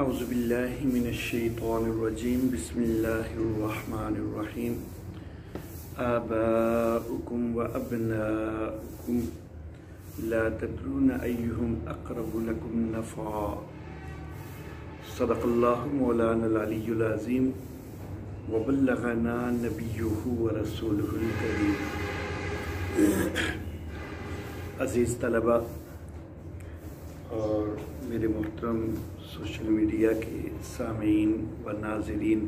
اعوذ باللہ من الشیطان الرجیم بسم اللہ الرحمن الرحیم آباؤکم و ابناؤکم لا تدرون ایہم اقرب لکم نفعا صدق اللہ مولانا العلی العظیم وبلغنا نبیہ و رسولہ الکریم۔ عزیز طلبہ اور میرے محترم سوشل میڈیا کے سامعین و ناظرین،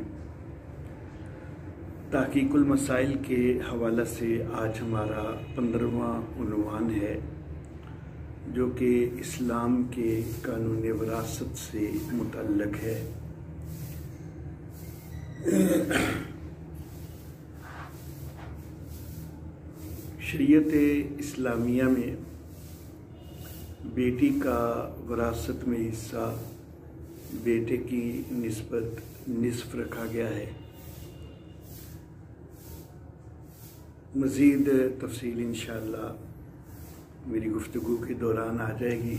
تحقیق المسائل کے حوالے سے آج ہمارا 15واں عنوان ہے، جو کہ اسلام کے قانون وراثت سے متعلق ہے۔ شریعت اسلامیہ میں بیٹی کا وراثت میں حصہ بیٹے کی نسبت نصف رکھا گیا ہے۔ مزید تفصیل انشاءاللہ میری گفتگو کے دوران آ جائے گی۔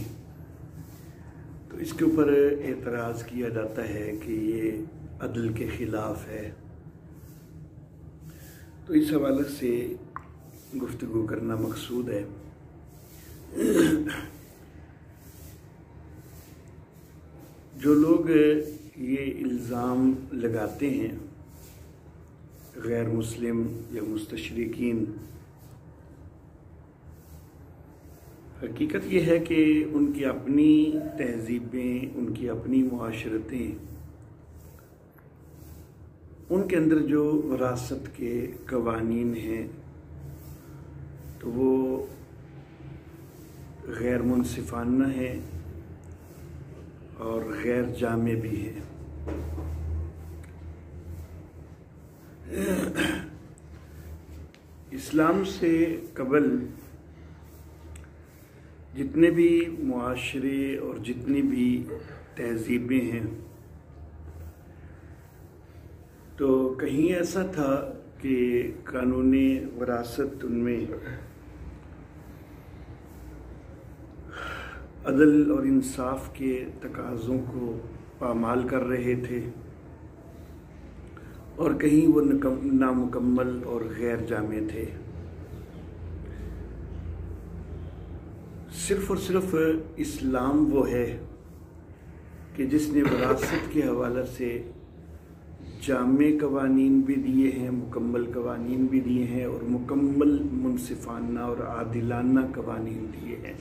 تو اس کے اوپر اعتراض کیا جاتا ہے کہ یہ عدل کے خلاف ہے، تو اس حوالے سے گفتگو کرنا مقصود ہے۔ جو لوگ یہ الزام لگاتے ہیں، غیر مسلم یا مستشرقین، حقیقت یہ ہے کہ ان کی اپنی تہذیبیں، ان کی اپنی معاشرتیں، ان کے اندر جو وراثت کے قوانین ہیں تو وہ غیر منصفانہ ہیں اور غیر جامع بھی ہیں۔ اسلام سے قبل جتنے بھی معاشرے اور جتنی بھی تہذیبیں ہیں، تو کہیں ایسا تھا کہ قانون وراثت ان میں عدل اور انصاف کے تقاضوں کو پامال کر رہے تھے، اور کہیں وہ نامکمل اور غیر جامع تھے۔ صرف اور صرف اسلام وہ ہے کہ جس نے وراثت کے حوالے سے جامع قوانین بھی دیے ہیں، مکمل قوانین بھی دیے ہیں، اور مکمل منصفانہ اور عادلانہ قوانین دیے ہیں۔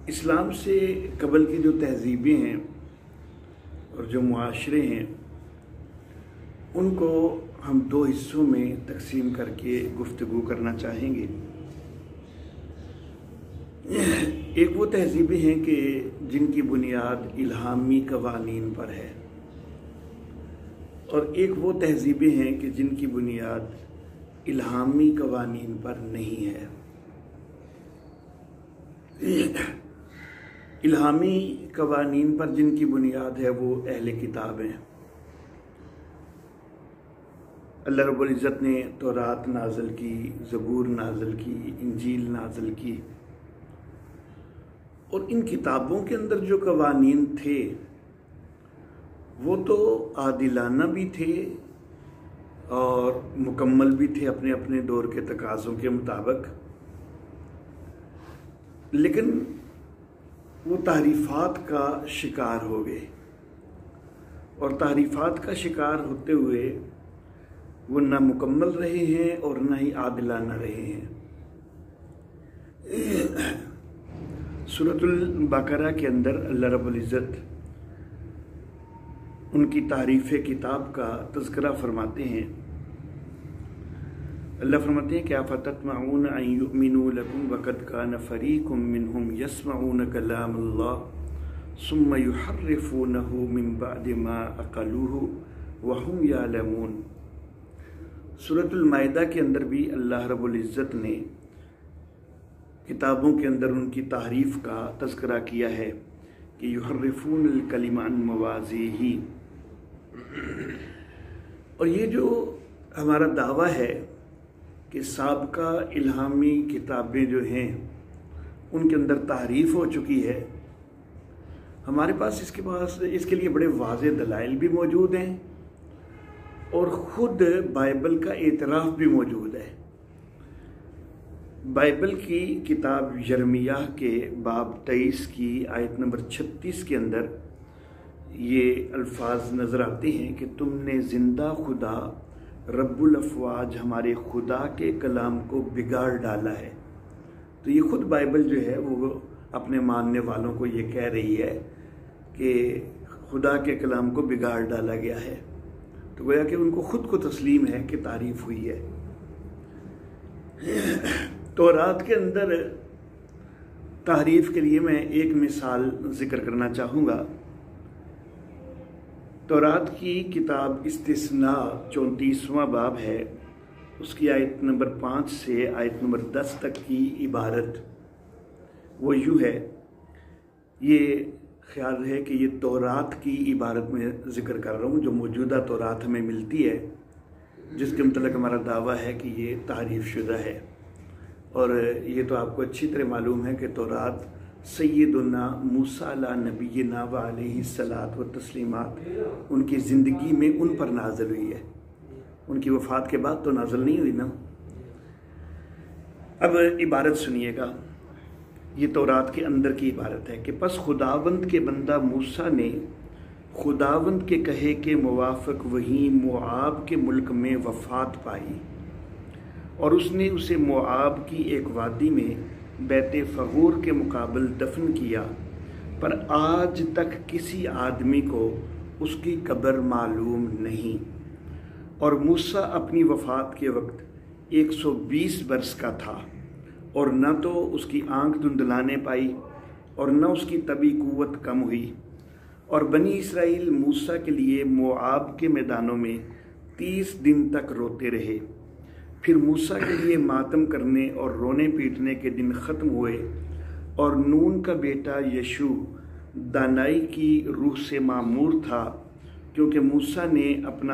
اسلام سے قبل کی جو تہذیبیں ہیں اور جو معاشرے ہیں، ان کو ہم دو حصوں میں تقسیم کر کے گفتگو کرنا چاہیں گے۔ ایک وہ تہذیبیں ہیں کہ جن کی بنیاد الہامی قوانین پر ہے، اور ایک وہ تہذیبیں ہیں کہ جن کی بنیاد الہامی قوانین پر نہیں ہے۔ الہامی قوانین پر جن کی بنیاد ہے وہ اہل کتاب ہیں۔ اللہ رب العزت نے تورات نازل کی، زبور نازل کی، انجیل نازل کی، اور ان کتابوں کے اندر جو قوانین تھے وہ تو عادلانہ بھی تھے اور مکمل بھی تھے اپنے اپنے دور کے تقاضوں کے مطابق، لیکن وہ تحریفات کا شکار ہو گئے، اور تحریفات کا شکار ہوتے ہوئے وہ نہ مکمل رہے ہیں اور نہ ہی عادلانہ رہے ہیں۔ سورۃ البقرہ کے اندر اللہ رب العزت ان کی تعریف کتاب کا تذکرہ فرماتے ہیں۔ اللہ فرماتے ہیں کہ افتطمعون ان یؤمنوا لکم وقد کان فریق منہم یسمعون کلام اللہ ثم یحرفونہ من بعد ما عقلوہ وہم یعلمون۔ سورۃ المائدہ کے اندر بھی اللہ رب العزت نے کتابوں کے اندر ان کی تحریف کا تذکرہ کیا ہے کہ یحرفون الکلم عن مواضعہ، اور یہ جو ہمارا دعویٰ ہے کہ سابقہ الہامی کتابیں جو ہیں ان کے اندر تحریف ہو چکی ہے، ہمارے پاس اس کے لیے بڑے واضح دلائل بھی موجود ہیں اور خود بائبل کا اعتراف بھی موجود ہے۔ بائبل کی کتاب یرمیہ کے باب 23 کی آیت نمبر 36 کے اندر یہ الفاظ نظر آتے ہیں کہ تم نے زندہ خدا رب الافواج ہمارے خدا کے کلام کو بگاڑ ڈالا ہے۔ تو یہ خود بائبل جو ہے وہ اپنے ماننے والوں کو یہ کہہ رہی ہے کہ خدا کے کلام کو بگاڑ ڈالا گیا ہے۔ تو گویا کہ ان کو خود کو تسلیم ہے کہ تعریف ہوئی ہے۔ تورات کے اندر تعریف کے لیے میں ایک مثال ذکر کرنا چاہوں گا۔ تورات کی کتاب استثناء 34واں باب ہے، اس کی آیت نمبر 5 سے آیت نمبر 10 تک کی عبارت وہ یوں ہے۔ یہ خیال ہے کہ یہ تورات کی عبارت میں ذکر کر رہا ہوں جو موجودہ تورات ہمیں ملتی ہے، جس کے متعلق ہمارا دعویٰ ہے کہ یہ تعریف شدہ ہے۔ اور یہ تو آپ کو اچھی طرح معلوم ہے کہ تورات سیدنا موسیٰ علیہ نبینا و علیہ الصلاۃ و تسلیمات ان کی زندگی میں ان پر نازل ہوئی ہے، ان کی وفات کے بعد تو نازل نہیں ہوئی نا۔ اب عبارت سنیے گا، یہ تورات کے اندر کی عبارت ہے کہ پس خداوند کے بندہ موسیٰ نے خداوند کے کہے کے موافق وہیں موآب کے ملک میں وفات پائی، اور اس نے اسے موآب کی ایک وادی میں بیت فغور کے مقابل دفن کیا، پر آج تک کسی آدمی کو اس کی قبر معلوم نہیں۔ اور موسیٰ اپنی وفات کے وقت 120 برس کا تھا، اور نہ تو اس کی آنکھ دھندلانے پائی اور نہ اس کی طبی قوت کم ہوئی۔ اور بنی اسرائیل موسیٰ کے لیے موآب کے میدانوں میں 30 دن تک روتے رہے۔ پھر موسیٰ کے لیے ماتم کرنے اور رونے پیٹنے کے دن ختم ہوئے، اور نون کا بیٹا یشوع دانائی کی روح سے معمور تھا، کیونکہ موسیٰ نے اپنے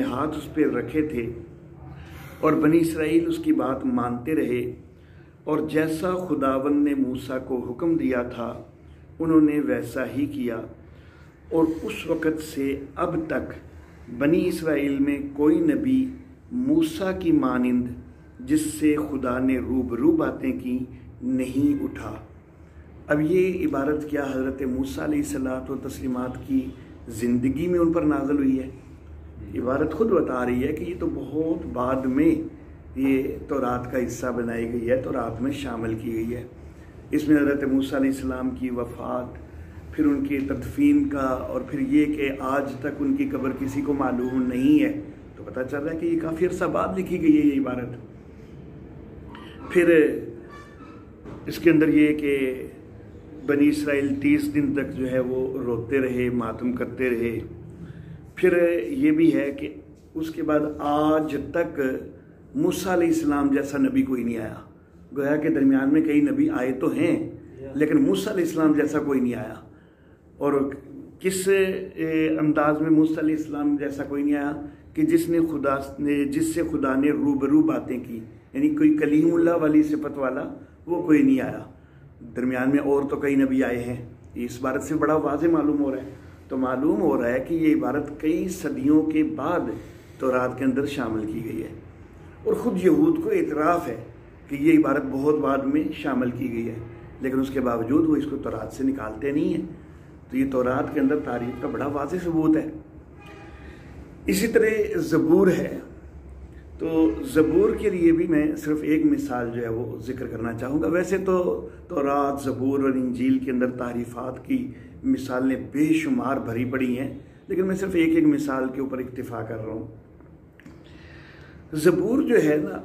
ہاتھ اس پہ رکھے تھے، اور بنی اسرائیل اس کی بات مانتے رہے، اور جیسا خداوند نے موسیٰ کو حکم دیا تھا انہوں نے ویسا ہی کیا۔ اور اس وقت سے اب تک بنی اسرائیل میں کوئی نبی موسیٰ کی مانند جس سے خدا نے روبرو باتیں کی نہیں اٹھا۔ اب یہ عبارت کیا حضرت موسیٰ علیہ الصلاۃ و تسلیمات کی زندگی میں ان پر نازل ہوئی ہے؟ عبارت خود بتا رہی ہے کہ یہ تو بہت بعد میں یہ تورات کا حصہ بنائی گئی ہے، تورات میں شامل کی گئی ہے۔ اس میں حضرت موسیٰ علیہ السلام کی وفات، پھر ان کی تدفین کا، اور پھر یہ کہ آج تک ان کی قبر کسی کو معلوم نہیں ہے، تو پتہ چل رہا ہے کہ یہ کافی عرصہ بعد لکھی گئی ہے یہ عبارت۔ پھر اس کے اندر یہ کہ بنی اسرائیل 30 دن تک جو ہے وہ روتے رہے، ماتم کرتے رہے۔ پھر یہ بھی ہے کہ اس کے بعد آج تک موسیٰ علیہ السلام جیسا نبی کوئی نہیں آیا۔ گویا کہ درمیان میں کئی نبی آئے تو ہیں، لیکن موسیٰ علیہ السلام جیسا کوئی نہیں آیا۔ اور کس انداز میں موسیٰ علیہ السلام جیسا کوئی نہیں آیا کہ جس سے خدا نے روبرو باتیں کی، یعنی کوئی کلیم اللہ والی صفت والا وہ کوئی نہیں آیا۔ درمیان میں اور تو کئی نبی آئے ہیں، اس عبارت سے بڑا واضح معلوم ہو رہا ہے۔ تو معلوم ہو رہا ہے کہ یہ عبارت کئی صدیوں کے بعد تورات کے اندر شامل کی گئی ہے، اور خود یہود کو اعتراف ہے کہ یہ عبارت بہت بعد میں شامل کی گئی ہے، لیکن اس کے باوجود وہ اس کو تورات سے نکالتے نہیں ہیں۔ تو یہ تورات کے اندر تعریف کا بڑا واضح ثبوت ہے۔ اسی طرح زبور ہے، تو زبور کے لیے بھی میں صرف ایک مثال جو ہے وہ ذکر کرنا چاہوں گا۔ ویسے تو تورات، زبور اور انجیل کے اندر تعریفات کی مثالیں بے شمار بھری پڑی ہیں، لیکن میں صرف ایک مثال کے اوپر اکتفا کر رہا ہوں۔ زبور جو ہے نا،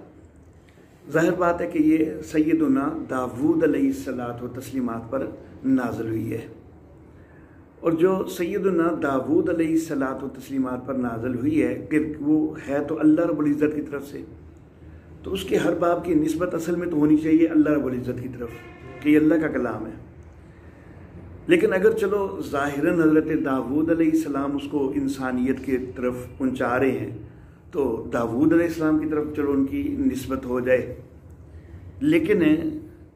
ظاہر بات ہے کہ یہ سیدنا داود علیہ الصلاۃ و تسلیمات پر نازل ہوئی ہے، اور جو سیدنا داود علیہ الصلاۃ و تسلیمات پر نازل ہوئی ہے کہ وہ ہے تو اللہ رب العزت کی طرف سے، تو اس کے ہر باب کی نسبت اصل میں تو ہونی چاہیے اللہ رب العزت کی طرف کہ یہ اللہ کا کلام ہے۔ لیکن اگر چلو ظاہراً حضرت داود علیہ السلام اس کو انسانیت کی طرف پہنچا رہے ہیں تو داود علیہ السلام کی طرف چلو ان کی نسبت ہو جائے، لیکن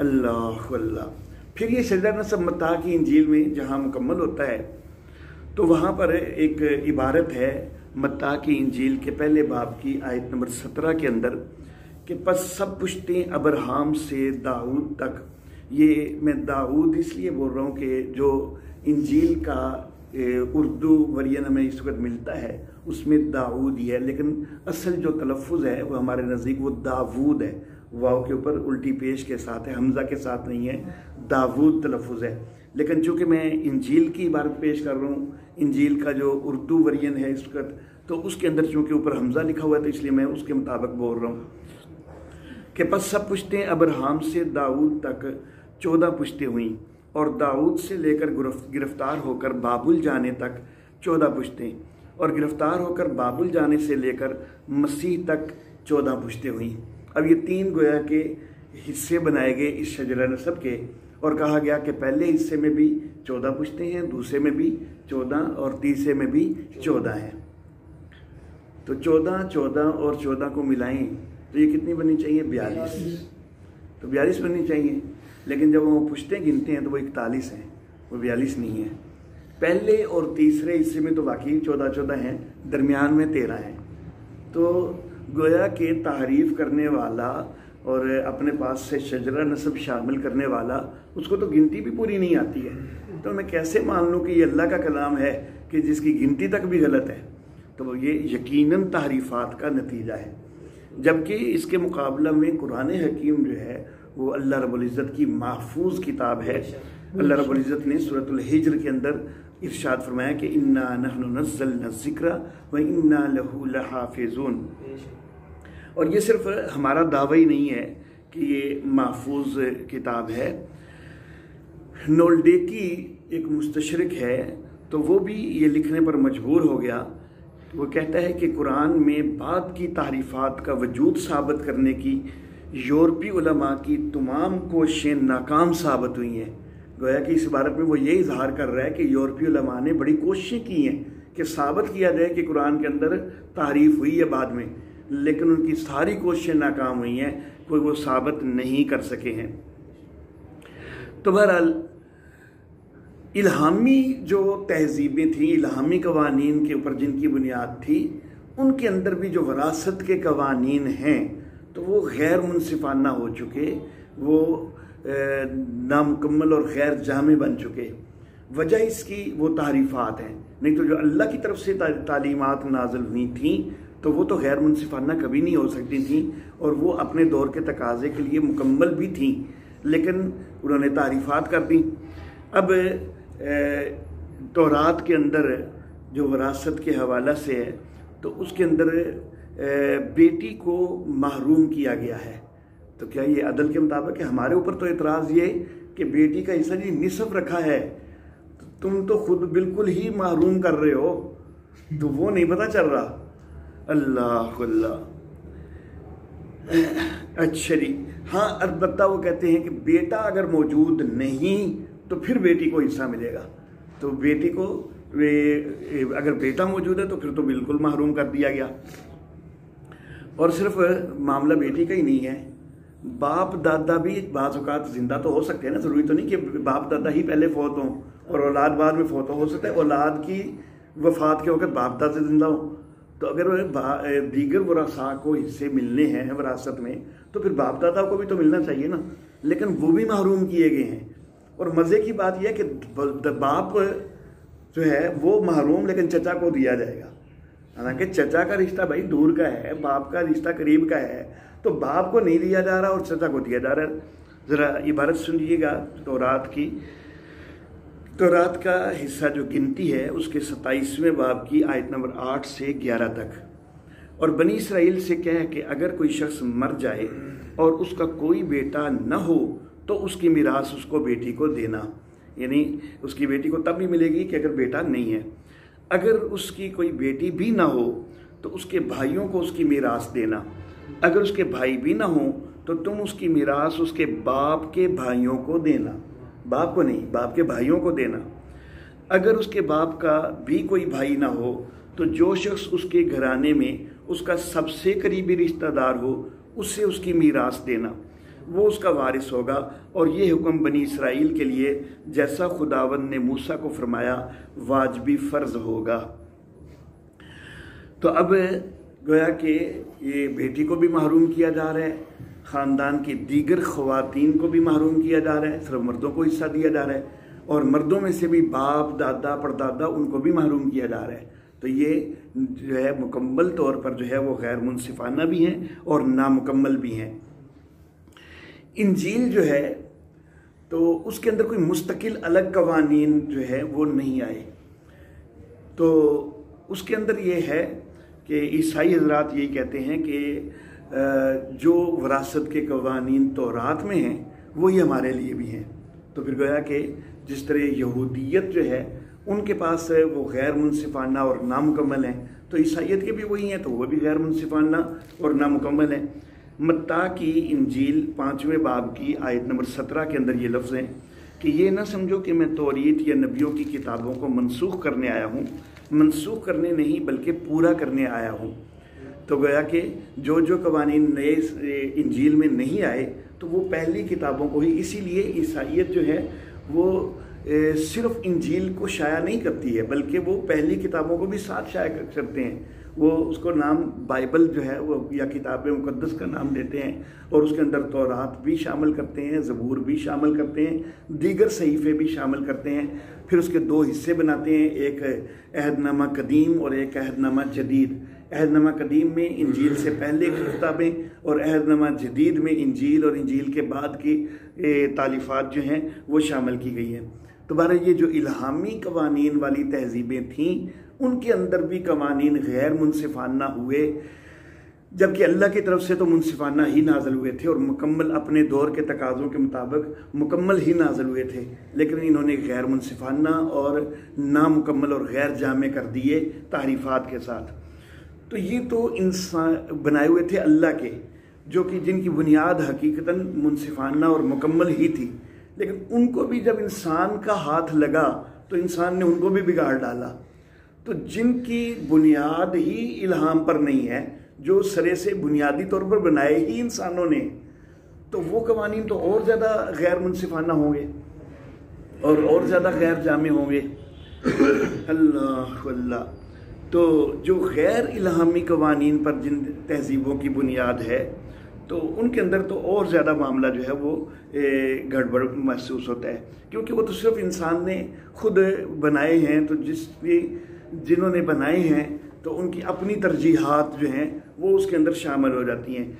اللہ اللہ۔ پھر یہ شجرہ نسب متاع کی انجیل میں جہاں مکمل ہوتا ہے تو وہاں پر ایک عبارت ہے متاع کی انجیل کے پہلے باب کی آیت نمبر 17 کے اندر کہ پس سب پشتیں ابراہم سے داؤد تک۔ یہ میں داؤد اس لیے بول رہا ہوں کہ جو انجیل کا اردو ورژن ہمیں اس وقت ملتا ہے اس میں داؤد ہی ہے، لیکن اصل جو تلفظ ہے وہ ہمارے نزدیک وہ داود ہے، واو کے اوپر الٹی پیش کے ساتھ ہے، حمزہ کے ساتھ نہیں ہے، داود تلفظ ہے۔ لیکن چونکہ میں انجیل کی عبارت پیش کر رہا ہوں، انجیل کا جو اردو ورژن ہے اس وقت، تو اس کے اندر چونکہ اوپر حمزہ لکھا ہوا ہے تو اس لیے میں اس کے مطابق بول رہا ہوں کہ پس سب پشتیں ابراہم سے داؤد تک 14 پشتیں ہوئیں، اور داؤد سے لے کر گرفتار ہو کر بابل جانے تک 14 پشتیں، اور گرفتار ہو کر بابل جانے سے لے کر مسیح تک 14 پشتیں ہوئیں۔ اب یہ 3 گویا کے حصے بنائے گئے اس شجرہ نسب کے، اور کہا گیا کہ پہلے حصے میں بھی 14 پشتیں ہیں، دوسرے میں بھی 14 اور تیسرے میں بھی 14 ہیں۔ تو 14 اور 14 کو ملائیں تو یہ کتنی بننی چاہیے؟ 42۔ تو 42 بننی چاہیے، لیکن جب وہ پشتیں گنتے ہیں تو وہ 41 ہیں، وہ 42 نہیں ہے۔ پہلے اور تیسرے حصے میں تو واقعی 14 ہیں، درمیان میں 13 ہیں۔ تو گویا کہ تعریف کرنے والا اور اپنے پاس سے شجرہ نسب شامل کرنے والا اس کو تو گنتی بھی پوری نہیں آتی ہے، تو میں کیسے مان لوں کہ یہ اللہ کا کلام ہے کہ جس کی گنتی تک بھی غلط ہے؟ تو یہ یقیناً تحریفات کا نتیجہ ہے۔ جبکہ اس کے مقابلہ میں قرآن حکیم جو ہے وہ اللہ رب العزت کی محفوظ کتاب ہے۔ اللہ رب العزت نے سورۃ الحجر کے اندر ارشاد فرمایا کہ انا نحن نزلنا الذکر وانا لہ لحافظون، اور یہ صرف ہمارا دعویٰ ہی نہیں ہے کہ یہ محفوظ کتاب ہے۔ نولڈیکی ایک مستشرق ہے تو وہ بھی یہ لکھنے پر مجبور ہو گیا، وہ کہتا ہے کہ قرآن میں بعد کی تحریفات کا وجود ثابت کرنے کی یورپی علماء کی تمام کوششیں ناکام ثابت ہوئی ہیں۔ گویا کہ اس عبارت میں وہ یہ اظہار کر رہا ہے کہ یورپی علماء نے بڑی کوششیں کی ہیں کہ ثابت کیا جائے کہ قرآن کے اندر تعریف ہوئی ہے بعد میں، لیکن ان کی ساری کوششیں ناکام ہوئی ہیں، کوئی وہ ثابت نہیں کر سکے ہیں۔ تو بہرحال الہامی جو تہذیبیں تھیں، الہامی قوانین کے اوپر جن کی بنیاد تھی، ان کے اندر بھی جو وراثت کے قوانین ہیں تو وہ غیر منصفانہ ہو چکے، وہ نامکمل اور غیر جامع بن چکے۔ وجہ اس کی وہ تعریفات ہیں، نہیں تو جو اللہ کی طرف سے تعلیمات نازل ہوئی تھیں تو وہ تو غیر منصفانہ کبھی نہیں ہو سکتی تھیں، اور وہ اپنے دور کے تقاضے کے لیے مکمل بھی تھیں، لیکن انہوں نے تعریفات کر دیں۔ اب تورات کے اندر جو وراثت کے حوالہ سے ہے تو اس کے اندر بیٹی کو محروم کیا گیا ہے، تو کیا یہ عدل کے مطابق ہے؟ ہمارے اوپر تو اعتراض یہ کہ بیٹی کا حصہ جی نصف رکھا ہے، تم تو خود بالکل ہی محروم کر رہے ہو، تو وہ نہیں پتہ چل رہا۔ اللہ اللہ، اچھا جی ہاں، البتہ وہ کہتے ہیں کہ بیٹا اگر موجود نہیں تو پھر بیٹی کو حصہ ملے گا، تو بیٹی کو اگر بیٹا موجود ہے تو پھر تو بالکل محروم کر دیا گیا۔ اور صرف معاملہ بیٹی کا ہی نہیں ہے، باپ دادا بھی بعض اوقات زندہ تو ہو سکتے ہیں نا، ضروری تو نہیں کہ باپ دادا ہی پہلے فوت ہوں اور اولاد بعد میں فوت ہو سکتا ہے اولاد کی وفات کے وقت باپ دادا زندہ ہوں، تو اگر دیگر ورثاء کو حصے ملنے ہیں وراثت میں تو پھر باپ دادا کو بھی تو ملنا چاہیے نا، لیکن وہ بھی محروم کیے گئے ہیں۔ اور مزے کی بات یہ ہے کہ باپ جو ہے وہ محروم، لیکن چچا کو دیا جائے گا، حالانکہ چچا کا رشتہ بھائی دور کا ہے، باپ کا رشتہ قریب کا ہے، تو باپ کو نہیں دیا جا رہا اور چچا کو دیا جا رہا ہے۔ ذرا عبارت سنیے گا تورات کی، تورات کا حصہ جو گنتی ہے اس کے 27ویں باب کی آیت نمبر 8 سے 11 تک۔ اور بنی اسرائیل سے کہہ کہ اگر کوئی شخص مر جائے اور اس کا کوئی بیٹا نہ ہو تو اس کی میراث اس کو بیٹی کو دینا، یعنی اس کی بیٹی کو تب بھی ملے گی کہ اگر بیٹا نہیں ہے، اگر اس کی کوئی بیٹی بھی نہ ہو تو اس کے بھائیوں کو اس کی میراث دینا، اگر اس کے بھائی بھی نہ ہوں تو تم اس کی میراث اس کے باپ کے بھائیوں کو دینا، باپ کو نہیں، باپ کے بھائیوں کو دینا۔ اگر اس کے باپ کا بھی کوئی بھائی نہ ہو تو جو شخص اس کے گھرانے میں اس کا سب سے قریبی رشتہ دار ہو اسے اس کی میراث دینا، وہ اس کا وارث ہوگا، اور یہ حکم بنی اسرائیل کے لیے جیسا خداوند نے موسیٰ کو فرمایا واجبی فرض ہوگا۔ تو اب گویا کہ یہ بیٹی کو بھی محروم کیا جا رہا ہے، خاندان کی دیگر خواتین کو بھی محروم کیا جا رہا ہے، صرف مردوں کو حصہ دیا جا رہا ہے، اور مردوں میں سے بھی باپ، دادا، پردادا ان کو بھی محروم کیا جا رہا ہے۔ تو یہ جو ہے مکمل طور پر جو ہے وہ غیر منصفانہ بھی ہیں اور نامکمل بھی ہیں۔ انجیل جو ہے تو اس کے اندر کوئی مستقل الگ قوانین جو ہے وہ نہیں آئے، تو اس کے اندر یہ ہے کہ عیسائی حضرات یہی کہتے ہیں کہ جو وراثت کے قوانین تورات میں ہیں وہی ہمارے لیے بھی ہیں۔ تو پھر گویا کہ جس طرح یہودیت جو ہے ان کے پاس وہ غیر منصفانہ اور نامکمل ہیں، تو عیسائیت کے بھی وہی ہیں، تو وہ بھی غیر منصفانہ اور نامکمل ہیں۔ متی کی انجیل 5ویں باب کی آیت نمبر 17 کے اندر یہ لفظ ہیں کہ یہ نہ سمجھو کہ میں توریت یا نبیوں کی کتابوں کو منسوخ کرنے آیا ہوں، منسوخ کرنے نہیں بلکہ پورا کرنے آیا ہوں۔ تو گویا کہ جو قوانین نئے انجیل میں نہیں آئے تو وہ پہلی کتابوں کو ہی، اسی لیے عیسائیت جو ہے وہ صرف انجیل کو شائع نہیں کرتی ہے بلکہ وہ پہلی کتابوں کو بھی ساتھ شائع کرتے ہیں۔ وہ اس کو نام بائبل جو ہے وہ یا کتاب مقدس کا نام دیتے ہیں، اور اس کے اندر تورات بھی شامل کرتے ہیں، زبور بھی شامل کرتے ہیں، دیگر صحیفے بھی شامل کرتے ہیں۔ پھر اس کے 2 حصے بناتے ہیں، ایک عہد نامہ قدیم اور ایک عہد نامہ جدید۔ عہد نامہ قدیم میں انجیل سے پہلے کی کتابیں، اور عہد نامہ جدید میں انجیل اور انجیل کے بعد کی تالیفات جو ہیں وہ شامل کی گئی ہیں۔ تو بہرحال یہ جو الہامی قوانین والی تہذیبیں تھیں ان کے اندر بھی قوانین غیر منصفانہ ہوئے، جبکہ اللہ کی طرف سے تو منصفانہ ہی نازل ہوئے تھے اور مکمل اپنے دور کے تقاضوں کے مطابق مکمل ہی نازل ہوئے تھے، لیکن انہوں نے غیر منصفانہ اور نامکمل اور غیر جامع کر دیے تحریفات کے ساتھ۔ تو یہ تو انسان بنائے ہوئے تھے اللہ کے، جو کہ جن کی بنیاد حقیقتاً منصفانہ اور مکمل ہی تھی، لیکن ان کو بھی جب انسان کا ہاتھ لگا تو انسان نے ان کو بھی بگاڑ ڈالا۔ تو جن کی بنیاد ہی الہام پر نہیں ہے، جو سرے سے بنیادی طور پر بنائے ہی انسانوں نے، تو وہ قوانین تو اور زیادہ غیر منصفانہ ہوں گے اور زیادہ غیر جامع ہوں گے۔ اللہ اللہ۔ تو جو غیر الہامی قوانین پر جن تہذیبوں کی بنیاد ہے تو ان کے اندر تو اور زیادہ معاملہ جو ہے وہ گڑبڑ محسوس ہوتا ہے، کیونکہ وہ تو صرف انسان نے خود بنائے ہیں، تو جنہوں نے بنائے ہیں تو ان کی اپنی ترجیحات جو ہیں وہ اس کے اندر شامل ہو جاتی ہیں۔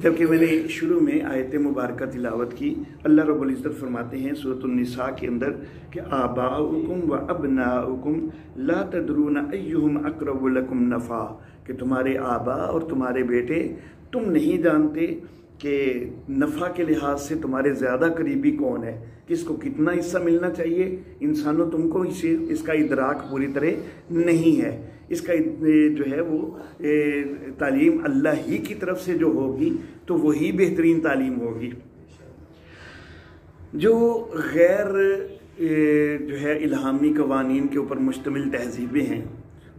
جبکہ میں نے شروع میں آیت مبارکہ تلاوت کی، اللہ رب العزت فرماتے ہیں سورۃ النساء کے اندر کہ آباؤکم و ابناؤکم لا تدرون ایہم اقرب لکم نفعا، کہ تمہارے آبا اور تمہارے بیٹے تم نہیں جانتے کہ نفع کے لحاظ سے تمہارے زیادہ قریبی کون ہے، کس کو کتنا حصہ ملنا چاہیے۔ انسانوں تم کو اس کا ادراک پوری طرح نہیں ہے، اس کا جو ہے وہ تعلیم اللہ ہی کی طرف سے جو ہوگی تو وہی بہترین تعلیم ہوگی۔ جو غیر جو ہے الہامی قوانین کے اوپر مشتمل تہذیبیں ہیں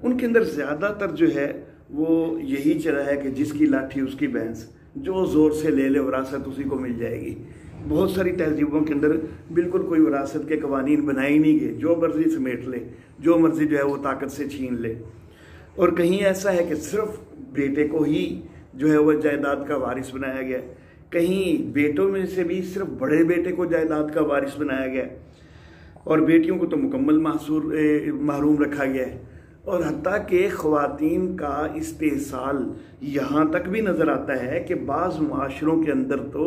ان کے اندر زیادہ تر جو ہے وہ یہی چلا ہے کہ جس کی لاٹھی اس کی بھینس، جو زور سے لے لے وراثت اسی کو مل جائے گی۔ بہت ساری تہذیبوں کے اندر بالکل کوئی وراثت کے قوانین بنائے ہی نہیں گئے، جو مرضی سمیٹ لے، جو مرضی جو ہے وہ طاقت سے چھین لے۔ اور کہیں ایسا ہے کہ صرف بیٹے کو ہی جو ہے وہ جائیداد کا وارث بنایا گیا، کہیں بیٹوں میں سے بھی صرف بڑے بیٹے کو جائیداد کا وارث بنایا گیا، اور بیٹیوں کو تو مکمل محروم رکھا گیا ہے۔ اور حتیٰ کہ خواتین کا استحصال یہاں تک بھی نظر آتا ہے کہ بعض معاشروں کے اندر تو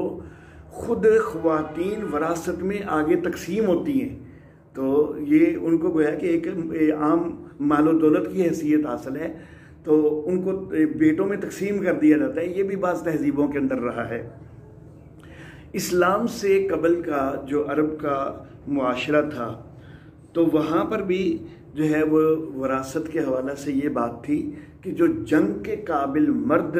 خود خواتین وراثت میں آگے تقسیم ہوتی ہیں، تو یہ ان کو گویا کہ ایک عام مال و دولت کی حیثیت حاصل ہے، تو ان کو بیٹوں میں تقسیم کر دیا جاتا ہے۔ یہ بھی بعض تہذیبوں کے اندر رہا ہے۔ اسلام سے قبل کا جو عرب کا معاشرہ تھا تو وہاں پر بھی جو ہے وہ وراثت کے حوالہ سے یہ بات تھی کہ جو جنگ کے قابل مرد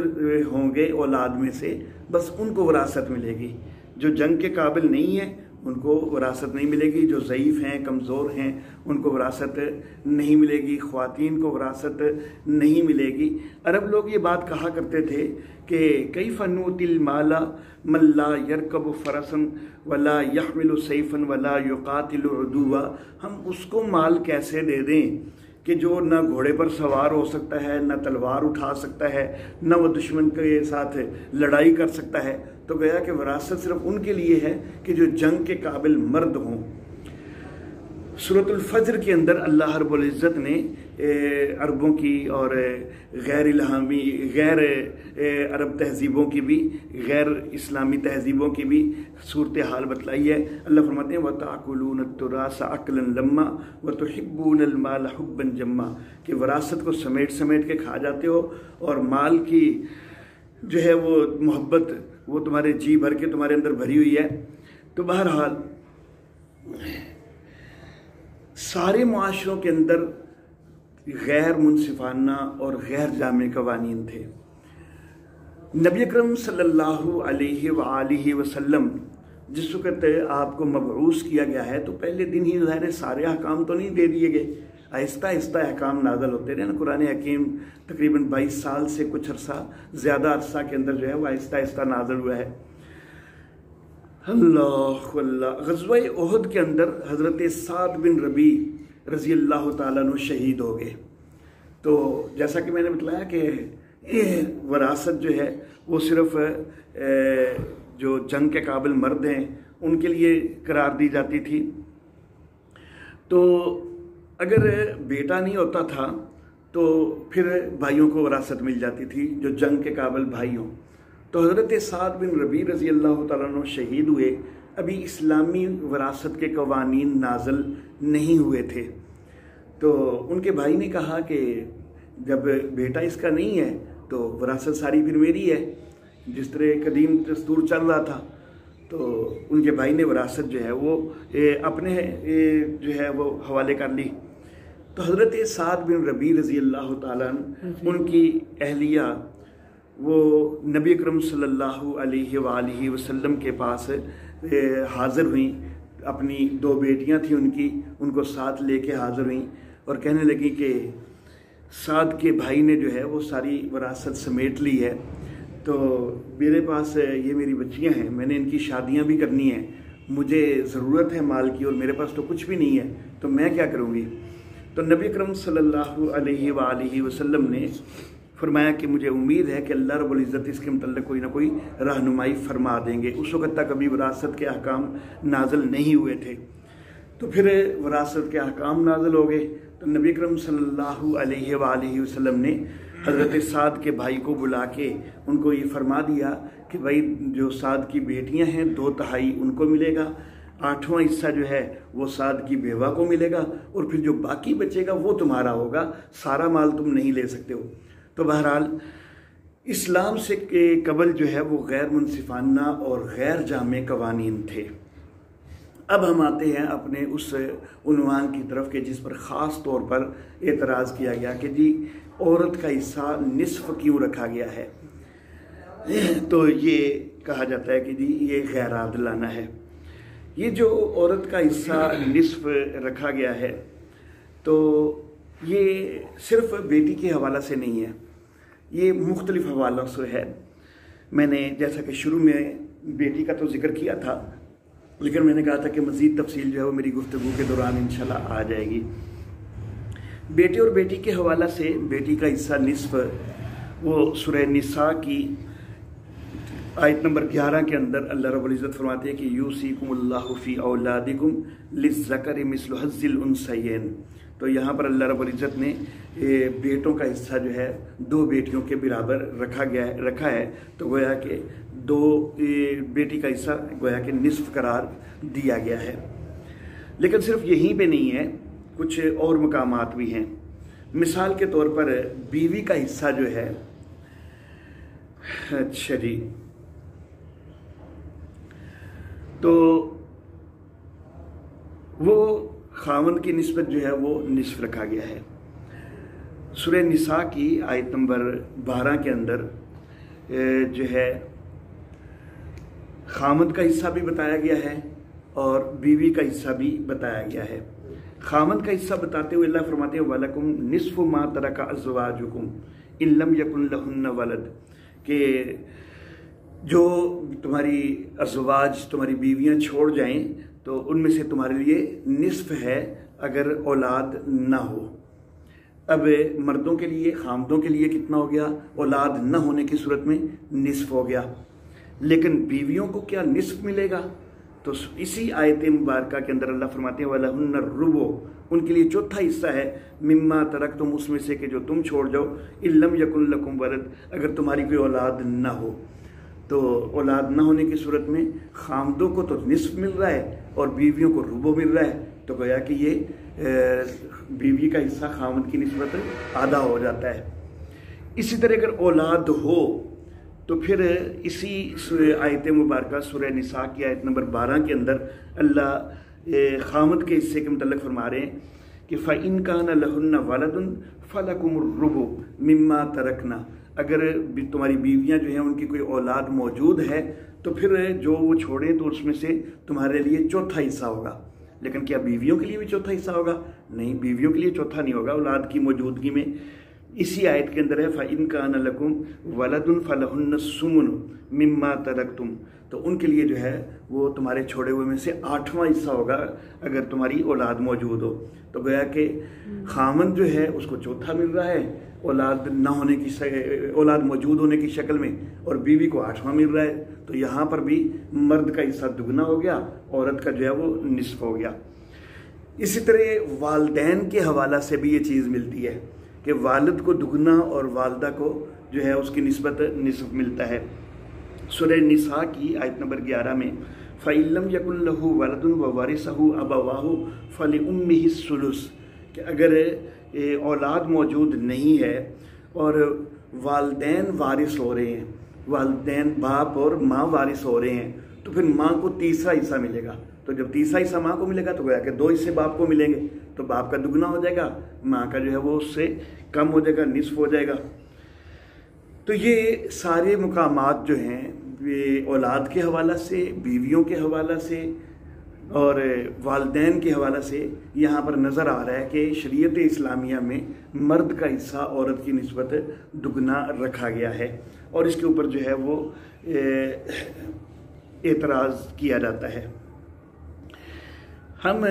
ہوں گے اولاد میں سے بس ان کو وراثت ملے گی، جو جنگ کے قابل نہیں ہے ان کو وراثت نہیں ملے گی، جو ضعیف ہیں کمزور ہیں ان کو وراثت نہیں ملے گی، خواتین کو وراثت نہیں ملے گی۔ عرب لوگ یہ بات کہا کرتے تھے کہ کیف نؤتی المال من لا یرکب فرسا ولا یحمل سیفا ولا یقاتل عدوا، ہم اس کو مال کیسے دے دیں کہ جو نہ گھوڑے پر سوار ہو سکتا ہے، نہ تلوار اٹھا سکتا ہے، نہ وہ دشمن کے ساتھ لڑائی کر سکتا ہے۔ تو گویا کہ وراثت صرف ان کے لیے ہے کہ جو جنگ کے قابل مرد ہوں۔ سورۃ الفجر کے اندر اللہ رب العزت نے عربوں کی اور غیر عرب تہذیبوں کی بھی، غیر اسلامی تہذیبوں کی بھی صورتحال بتلائی ہے۔ اللہ فرماتے ہیں وَتَأْكُلُونَ التُّرَاثَ أَكْلًا لَمًّا وَتُحِبُّونَ الْمَالَ حُبًّا جَمًّا، کہ وراثت کو سمیٹ کے کھا جاتے ہو اور مال کی جو ہے وہ محبت وہ تمہارے جی بھر کے تمہارے اندر بھری ہوئی ہے۔ تو بہرحال سارے معاشروں کے اندر غیر منصفانہ اور غیر جامع قوانین تھے۔ نبی اکرم صلی اللہ علیہ وآلہ وسلم جس وقت آپ کو مبعوث کیا گیا ہے تو پہلے دن ہی ظاہر ہے سارے احکام تو نہیں دے دیے گئے، آہستہ آہستہ احکام نازل ہوتے رہے نا۔ قرآن حکیم تقریباً 22 سال سے کچھ عرصہ، زیادہ عرصہ کے اندر جو ہے وہ آہستہ آہستہ نازل ہوا ہے۔ اللہ غزوہ احد کے اندر حضرت سعد بن ربیع رضی اللہ تعالیٰ عنہ شہید ہو گئے۔ تو جیسا کہ میں نے بتلایا کہ وراثت جو ہے وہ صرف جو جنگ کے قابل مرد ہیں ان کے لیے قرار دی جاتی تھی۔ تو اگر بیٹا نہیں ہوتا تھا تو پھر بھائیوں کو وراثت مل جاتی تھی، جو جنگ کے قابل بھائی ہوں۔ تو حضرت سعد بن ربیع رضی اللہ تعالیٰ عنہ شہید ہوئے، ابھی اسلامی وراثت کے قوانین نازل نہیں ہوئے تھے۔ تو ان کے بھائی نے کہا کہ جب بیٹا اس کا نہیں ہے تو وراثت ساری پھر میری ہے، جس طرح قدیم دستور چل رہا تھا۔ تو ان کے بھائی نے وراثت جو ہے وہ اپنے جو ہے وہ حوالے کر لی۔ تو حضرت سعد بن ربیع رضی اللہ تعالیٰ عنہ ان کی اہلیہ وہ نبی اکرم صلی اللہ علیہ وآلہ وسلم کے پاس حاضر ہوئیں، اپنی 2 بیٹیاں تھیں ان کی، ان کو ساتھ لے کے حاضر ہوئیں اور کہنے لگی کہ سعد کے بھائی نے جو ہے وہ ساری وراثت سمیٹ لی ہے، تو میرے پاس یہ میری بچیاں ہیں، میں نے ان کی شادیاں بھی کرنی ہیں، مجھے ضرورت ہے مال کی اور میرے پاس تو کچھ بھی نہیں ہے، تو میں کیا کروں گی؟ تو نبی اکرم صلی اللہ علیہ وآلہ وسلم نے فرمایا کہ مجھے امید ہے کہ اللہ رب العزت اس کے متعلق کوئی نہ کوئی رہنمائی فرما دیں گے۔ اس وقت تک ابھی وراثت کے احکام نازل نہیں ہوئے تھے۔ تو پھر وراثت کے احکام نازل ہو گئے تو نبی اکرم صلی اللہ علیہ وآلہ وسلم نے حضرت سعد کے بھائی کو بلا کے ان کو یہ فرما دیا کہ بھائی جو سعد کی بیٹیاں ہیں 2/3 ان کو ملے گا، 8واں حصہ جو ہے وہ سعد کی بیوہ کو ملے گا، اور پھر جو باقی بچے گا وہ تمہارا ہوگا، سارا مال تم نہیں لے سکتے ہو۔ تو بہرحال اسلام سے قبل جو ہے وہ غیر منصفانہ اور غیر جامع قوانین تھے۔ اب ہم آتے ہیں اپنے اس عنوان کی طرف کہ جس پر خاص طور پر اعتراض کیا گیا کہ جی عورت کا حصہ نصف کیوں رکھا گیا ہے؟ تو یہ کہا جاتا ہے کہ جی یہ غیر عادلانہ ہے۔ یہ جو عورت کا حصہ نصف رکھا گیا ہے تو یہ صرف بیٹی کے حوالہ سے نہیں ہے، یہ مختلف حوالوں سے ہے۔ میں نے جیسا کہ شروع میں بیٹی کا تو ذکر کیا تھا، لیکن میں نے کہا تھا کہ مزید تفصیل جو ہے وہ میری گفتگو کے دوران انشاءاللہ آ جائے گی۔ بیٹے اور بیٹی کے حوالہ سے بیٹی کا حصہ نصف وہ سورہ نساء کی آیت نمبر 11 کے اندر اللہ رب العزت فرماتے ہیں کہ یوصیکم اللہ فی اولادکم للذکر مثل حظ الانثیین۔ تو یہاں پر اللہ رب العزت نے بیٹوں کا حصہ جو ہے 2 بیٹیوں کے برابر رکھا ہے، تو گویا کہ 2 بیٹی کا حصہ گویا کہ نصف قرار دیا گیا ہے۔ لیکن صرف یہیں پہ نہیں ہے، کچھ اور مقامات بھی ہیں۔ مثال کے طور پر بیوی کا حصہ جو ہے، اچھا جی، تو وہ خاوند کی نسبت جو ہے وہ نصف رکھا گیا ہے۔ سورہ نساء کی آیت نمبر 12 کے اندر جو ہے خاوند کا حصہ بھی بتایا گیا ہے اور بیوی کا حصہ بھی بتایا گیا ہے۔ خامن کا حصہ بتاتے ہوئے اللہ فرماتے ہیں وَلَكُمْ نِصْفُ مَا تَرَكَ أَزْوَاجُكُمْ إِن لَّمْ يَكُن لَّهُنَّ وَلَدٌ، کہ جو تمہاری ازواج تمہاری بیویاں چھوڑ جائیں تو ان میں سے تمہارے لیے نصف ہے اگر اولاد نہ ہو۔ اب مردوں کے لیے خامدوں کے لیے کتنا ہو گیا؟ اولاد نہ ہونے کی صورت میں نصف ہو گیا، لیکن بیویوں کو کیا نصف ملے گا؟ تو اسی آیت مبارکہ کے اندر اللہ فرماتے ہیں وَلَهُنَّ الرُّبُعُ، ان کے لیے چوتھا حصہ ہے، مما ترکتم، اس میں سے کہ جو تم چھوڑ جاؤ، إِن لَّمْ يَكُن لَّكُمْ وَلَدٌ، اگر تمہاری کوئی اولاد نہ ہو۔ تو اولاد نہ ہونے کی صورت میں خامدوں کو تو نصف مل رہا ہے اور بیویوں کو ربع مل رہا ہے، تو گویا کہ یہ بیوی کا حصہ خامد کی نسبت آدھا ہو جاتا ہے۔ اسی طرح اگر اولاد ہو تو پھر اسی آیت مبارکہ سورہ نساء کی آیت نمبر 12 کے اندر اللہ خامد کے حصے کے متعلق فرما رہے ہیں کہ فَإِن كَانَ لَهُنَّ وَلَدٌ فَلَكُمُ الرُّبُعُ مِمَّا تَرَكْنَا، اگر تمہاری بیویاں جو ہیں ان کی کوئی اولاد موجود ہے تو پھر جو وہ چھوڑیں تو اس میں سے تمہارے لیے چوتھا حصہ ہوگا۔ لیکن کیا بیویوں کے لیے بھی چوتھا حصہ ہوگا؟ نہیں، بیویوں کے لیے چوتھا نہیں ہوگا اولاد کی موجودگی میں۔ اسی آیت کے اندر ہے فَإِن كَانَ لَكُمْ وَلَدٌ فَلَهُنَّ الثُّمُنُ مِمَّا تَرَكْتُمْ، تو ان کے لیے جو ہے وہ تمہارے چھوڑے ہوئے میں سے 8واں حصہ ہوگا اگر تمہاری اولاد موجود ہو۔ تو گویا کہ خامن جو ہے اس کو چوتھا مل رہا ہے اولاد نہ ہونے کی اولاد موجود ہونے کی شکل میں، اور بیوی کو 8واں مل رہا ہے۔ تو یہاں پر بھی مرد کا حصہ دگنا ہو گیا، عورت کا جو ہے وہ نصف ہو گیا۔ اسی طرح والدین کے حوالہ سے بھی یہ چیز ملتی ہے کہ والد کو دگنا اور والدہ کو جو ہے اس کی نسبت نصف ملتا ہے۔ سورہ نساء کی آیت نمبر 11 میں فَإِن لَّمْ يَكُن لَّهُ وَلَدٌ وَوَرِثَهُ أَبَوَاهُ فَلِأُمِّهِ الثُّلُثُ، کہ اگر اولاد موجود نہیں ہے اور والدین وارث ہو رہے ہیں، والدین باپ اور ماں وارث ہو رہے ہیں، تو پھر ماں کو تیسرا حصہ ملے گا۔ تو جب تیسرا حصہ ماں کو ملے گا تو گویا کہ 2 حصے باپ کو ملیں گے، تو باپ کا دگنا ہو جائے گا، ماں کا جو ہے وہ اس سے کم ہو جائے گا، نصف ہو جائے گا۔ تو یہ سارے مقامات جو ہیں یہ اولاد کے حوالہ سے، بیویوں کے حوالہ سے اور والدین کے حوالہ سے یہاں پر نظر آ رہا ہے کہ شریعت اسلامیہ میں مرد کا حصہ عورت کی نسبت دگنا رکھا گیا ہے، اور اس کے اوپر جو ہے وہ اعتراض کیا جاتا ہے۔ ہم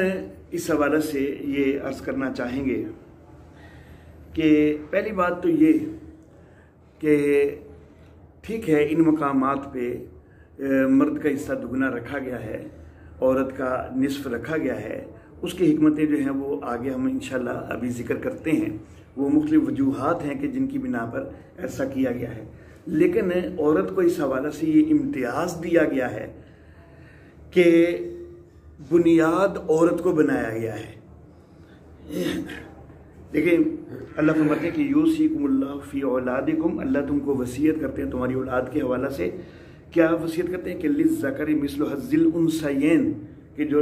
اس حوالے سے یہ عرض کرنا چاہیں گے کہ پہلی بات تو یہ کہ ٹھیک ہے ان مقامات پہ مرد کا حصہ دگنا رکھا گیا ہے، عورت کا نصف رکھا گیا ہے، اس کی حکمتیں جو ہیں وہ آگے ہم انشاءاللہ ابھی ذکر کرتے ہیں۔ وہ مختلف وجوہات ہیں کہ جن کی بنا پر ایسا کیا گیا ہے، لیکن عورت کو اس حوالے سے یہ امتیاز دیا گیا ہے کہ بنیاد عورت کو بنایا گیا ہے۔ دیکھیں اللہ فرماتے ہیں کہ یوصیکم اللہ فی اولادکم، اللہ تم کو وصیت کرتے ہیں تمہاری اولاد کے حوالہ سے۔ کیا وصیت کرتے ہیں کہ للذکر مثل حظ الانثیین، کہ جو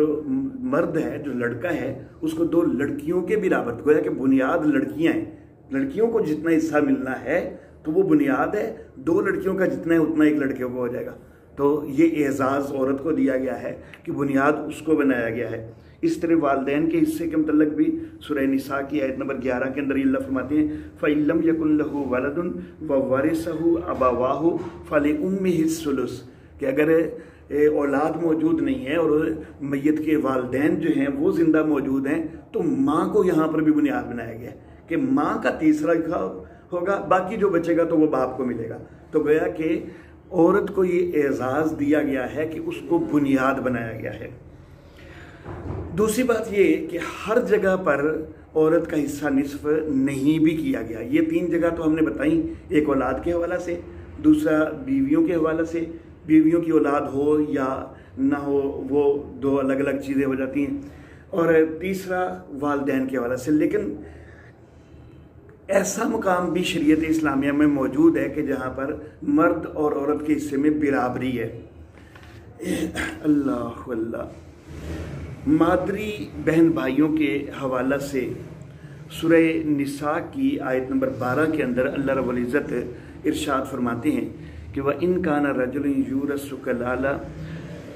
مرد ہے، جو لڑکا ہے، اس کو 2 لڑکیوں کے برابر، گویا کہ بنیاد لڑکیاں ہیں، لڑکیوں کو جتنا حصہ ملنا ہے تو وہ بنیاد ہے، 2 لڑکیوں کا جتنا ہے اتنا ایک لڑکے کو ہو جائے گا۔ تو یہ اعزاز عورت کو دیا گیا ہے کہ بنیاد اس کو بنایا گیا ہے۔ اس طرح والدین کے حصے کے متعلق بھی سورہ نساء کی آیت نمبر 11 کے اندر اللہ فرماتے ہیں فَإِن لَّمْ يَكُن لَّهُ وَلَدٌ وَوَرِثَهُ أَبَوَاهُ فَلِأُمِّهِ الثُّلُثُ، کہ اگر اولاد موجود نہیں ہے اور میت کے والدین جو ہیں وہ زندہ موجود ہیں تو ماں کو یہاں پر بھی بنیاد بنایا گیا ہے کہ ماں کا تیسرا ہوگا، باقی جو بچے گا تو وہ باپ کو ملے گا۔ تو گویا کہ عورت کو یہ اعزاز دیا گیا ہے کہ اس کو بنیاد بنایا گیا ہے۔ دوسری بات یہ کہ ہر جگہ پر عورت کا حصہ نصف نہیں بھی کیا گیا۔ یہ 3 جگہ تو ہم نے بتائیں، ایک اولاد کے حوالہ سے، دوسرا بیویوں کے حوالہ سے، بیویوں کی اولاد ہو یا نہ ہو وہ 2 الگ الگ چیزیں ہو جاتی ہیں، اور تیسرا والدین کے حوالہ سے۔ لیکن ایسا مقام بھی شریعت اسلامیہ میں موجود ہے کہ جہاں پر مرد اور عورت کے حصے میں برابری ہے۔ اللہ اللہ، مادری بہن بھائیوں کے حوالہ سے سورہ نساء کی آیت نمبر 12 کے اندر اللہ رب العزت ارشاد فرماتے ہیں کہ وَإِن كَانَ رَجُلٌ يُورَثُ كَلَالَةً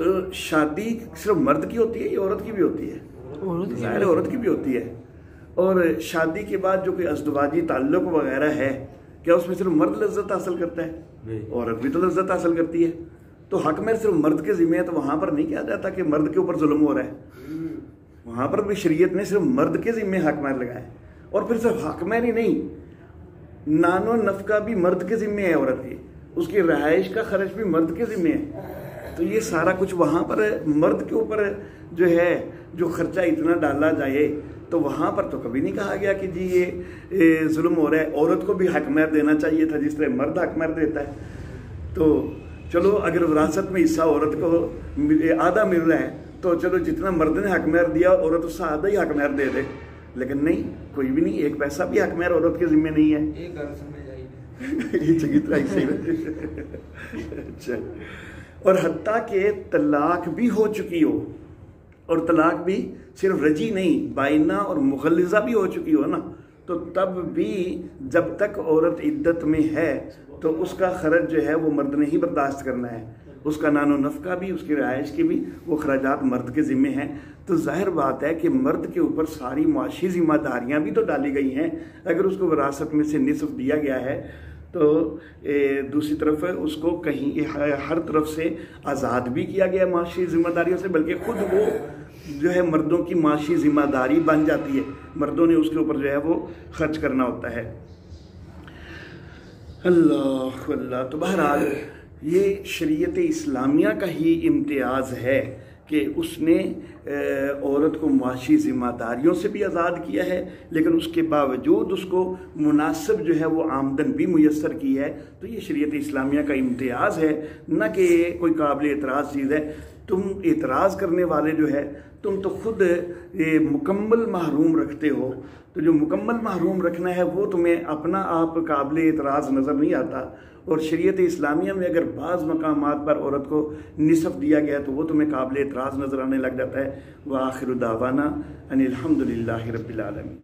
تو شادی صرف مرد کی ہوتی ہے یا عورت کی بھی ہوتی ہے؟ ظاہر عورت کی بھی ہوتی ہے. اور شادی کے بعد جو کوئی ازدواجی تعلق وغیرہ ہے کیا اس میں صرف مرد لذت حاصل کرتا ہے؟ عورت بھی تو لذت حاصل کرتی ہے. تو حق مہر صرف مرد کے ذمہ ہے تو وہاں پر نہیں کہا جاتا کہ مرد کے اوپر ظلم ہو رہا ہے. وہاں پر بھی شریعت نے صرف مرد کے ذمہ حق مہر لگایا. اور پھر صرف حق مہر ہی نہیں، نان و نفقہ بھی مرد کے ذمہ ہے عورت کی، اس کی رہائش کا خرچ بھی مرد کے ذمہ ہے. تو یہ سارا کچھ وہاں پر مرد کے اوپر جو ہے جو خرچہ اتنا ڈالا جائے تو وہاں پر تو کبھی نہیں کہا گیا کہ جی یہ ظلم ہو رہا ہے. عورت کو بھی حق مہر دینا چاہیے تھا جس طرح مرد حق مہر دیتا ہے. تو چلو اگر وراثت میں حصہ عورت کو آدھا مل رہا ہے تو چلو جتنا مرد نے حق مہر دیا عورت اس سے آدھا ہی حق مہر دے دے. لیکن نہیں، کوئی بھی نہیں، ایک پیسہ بھی حق مہر عورت کے ذمہ نہیں ہے. یہ چنگی طرح صحیح ہے. اچھا. اور حتیٰ کہ طلاق بھی ہو چکی ہو، اور طلاق بھی صرف رجی نہیں، بائنہ اور مغلظہ بھی ہو چکی ہو نا، تو تب بھی جب تک عورت عدت میں ہے تو اس کا خرچ جو ہے وہ مرد نے ہی برداشت کرنا ہے. اس کا نان و نفقہ بھی، اس کی رہائش کی بھی، وہ خراجات مرد کے ذمے ہیں. تو ظاہر بات ہے کہ مرد کے اوپر ساری معاشی ذمہ داریاں بھی تو ڈالی گئی ہیں. اگر اس کو وراثت میں سے نصف دیا گیا ہے تو دوسری طرف اس کو کہیں ہر طرف سے آزاد بھی کیا گیا معاشی ذمہ داریوں سے، بلکہ خود وہ جو ہے مردوں کی معاشی ذمہ داری بن جاتی ہے. مردوں نے اس کے اوپر جو ہے وہ خرچ کرنا ہوتا ہے. اللہ اللہ. تو بہرحال یہ شریعت اسلامیہ کا ہی امتیاز ہے کہ اس نے عورت کو معاشی ذمہ داریوں سے بھی آزاد کیا ہے، لیکن اس کے باوجود اس کو مناسب جو ہے وہ آمدن بھی میسر کی ہے. تو یہ شریعت اسلامیہ کا امتیاز ہے، نہ کہ کوئی قابل اعتراض چیز ہے. تم اعتراض کرنے والے جو ہے تم تو خود مکمل محروم رکھتے ہو. تو جو مکمل محروم رکھنا ہے وہ تمہیں اپنا آپ قابل اعتراض نظر نہیں آتا. اور شریعت اسلامیہ میں اگر بعض مقامات پر عورت کو نصف دیا گیا تو وہ تمہیں قابل اعتراض نظر آنے لگ جاتا ہے. وآخر دعوانا ان الحمد للہ رب العالمین.